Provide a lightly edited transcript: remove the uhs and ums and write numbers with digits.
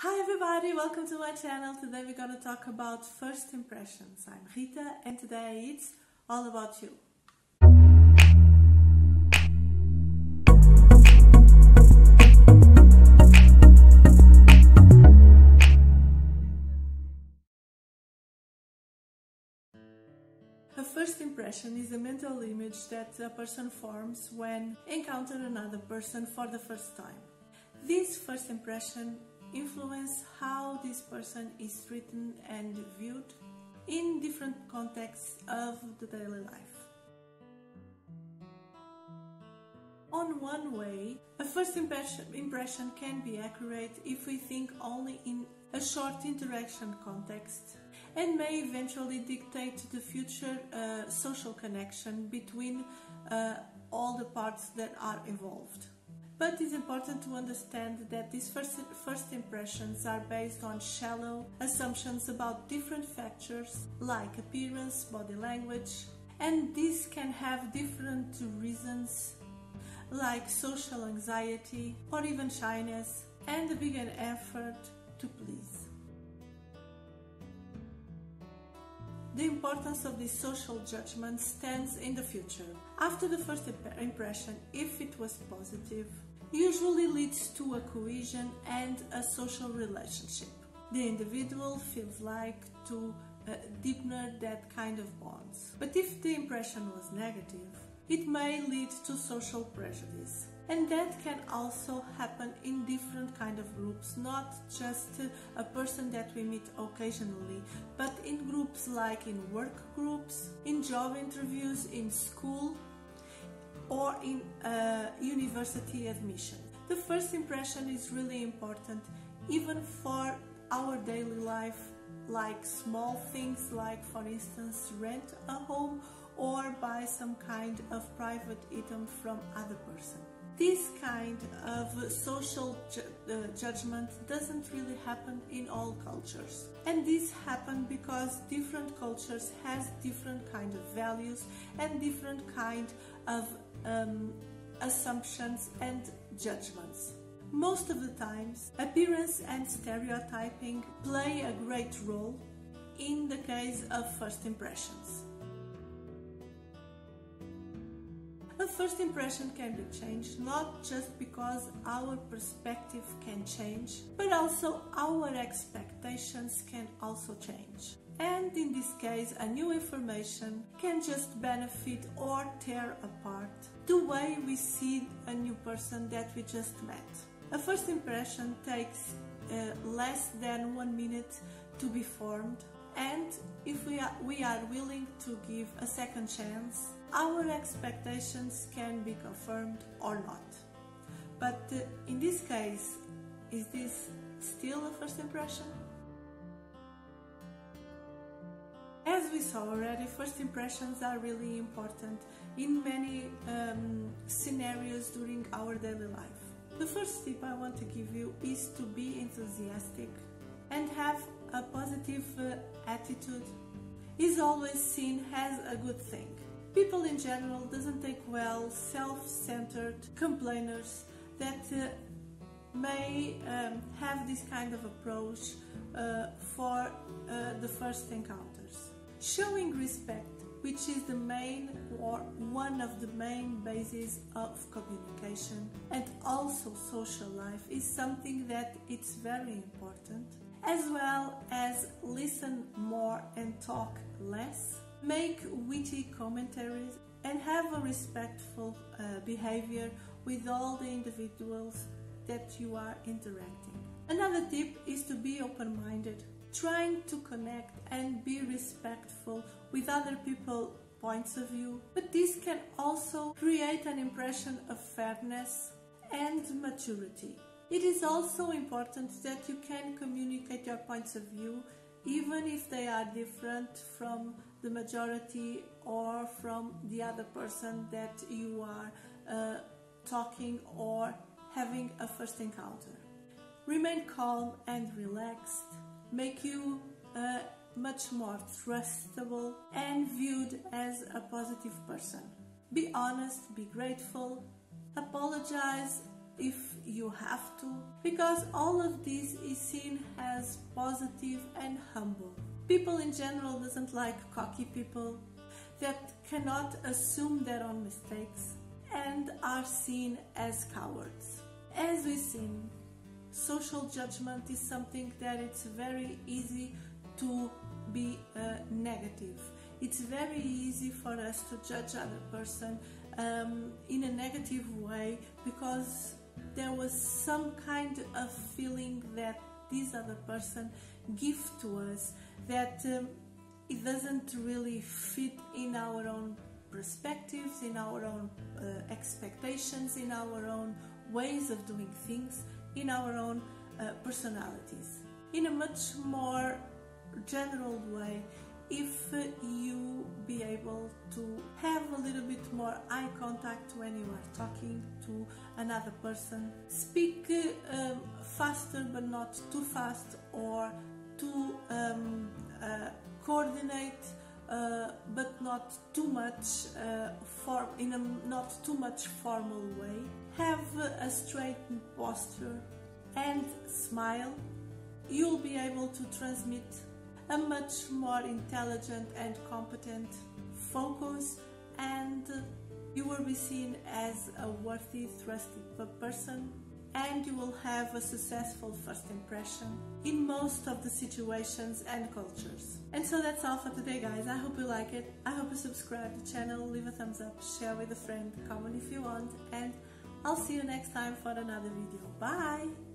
Hi everybody, welcome to my channel. Today we're going to talk about first impressions. I'm Rita and today it's all about you. A first impression is a mental image that a person forms when encountering another person for the first time. This first impression influence how this person is treated and viewed in different contexts of the daily life. On one way, a first impression can be accurate if we think only in a short interaction context and may eventually dictate the future social connection between all the parts that are involved. But it's important to understand that these first impressions are based on shallow assumptions about different factors like appearance, body language, and these can have different reasons like social anxiety or even shyness and a bigger effort to please. The importance of this social judgment stands in the future. After the first impression, if it was positive, usually leads to a cohesion and a social relationship. The individual feels like to deepen that kind of bonds. But if the impression was negative, it may lead to social prejudice. And that can also happen in different kind of groups, not just a person that we meet occasionally, but in groups like in work groups, in job interviews, in school, or in university admission. The first impression is really important even for our daily life, like small things like, for instance, rent a home or buy some kind of private item from other person. This kind of social judgment doesn't really happen in all cultures. And this happens because different cultures has different kind of values and different kind of assumptions and judgments. Most of the times, appearance and stereotyping play a great role in the case of first impressions. A first impression can be changed not just because our perspective can change, but also our expectations can also change. And in this case, a new information can just benefit or tear apart the way we see a new person that we just met. A first impression takes less than 1 minute to be formed, and if we are willing to give a second chance, our expectations can be confirmed or not. But in this case, is this still a first impression? As we saw already, first impressions are really important in many scenarios during our daily life. The first tip I want to give you is to be enthusiastic and have a positive attitude. Is always seen as a good thing. People in general doesn't take well self-centered complainers that may have this kind of approach for the first encounters. Showing respect, which is the main or one of the main bases of communication and also social life, is something that it's very important, as well as listen more and talk less, make witty commentaries and have a respectful behavior with all the individuals that you are interacting. Another tip is to be open-minded, trying to connect and be respectful with other people's points of view, but this can also create an impression of fairness and maturity. It is also important that you can communicate your points of view even if they are different from the majority or from the other person that you are talking or having a first encounter. Remain calm and relaxed, make you much more trustable and viewed as a positive person. Be honest, be grateful, apologize if you have to, because all of this is seen positive and humble. People in general doesn't like cocky people that cannot assume their own mistakes and are seen as cowards. As we've seen, social judgment is something that it's very easy to be negative. It's very easy for us to judge other person in a negative way because there was some kind of feeling that this other person gives to us that it doesn't really fit in our own perspectives, in our own expectations, in our own ways of doing things, in our own personalities. In a much more general way, if you be able to have a little bit more eye contact when you are talking to another person, speak faster but not too fast, or to coordinate but not too much in a not too much formal way. Have a straight posture and smile. You'll be able to transmit a much more intelligent and competent focus, and you will be seen as a worthy, trusted person, and you will have a successful first impression in most of the situations and cultures. And so that's all for today, guys. I hope you like it. I hope you subscribe to the channel, leave a thumbs up, share with a friend, comment if you want, and I'll see you next time for another video. Bye!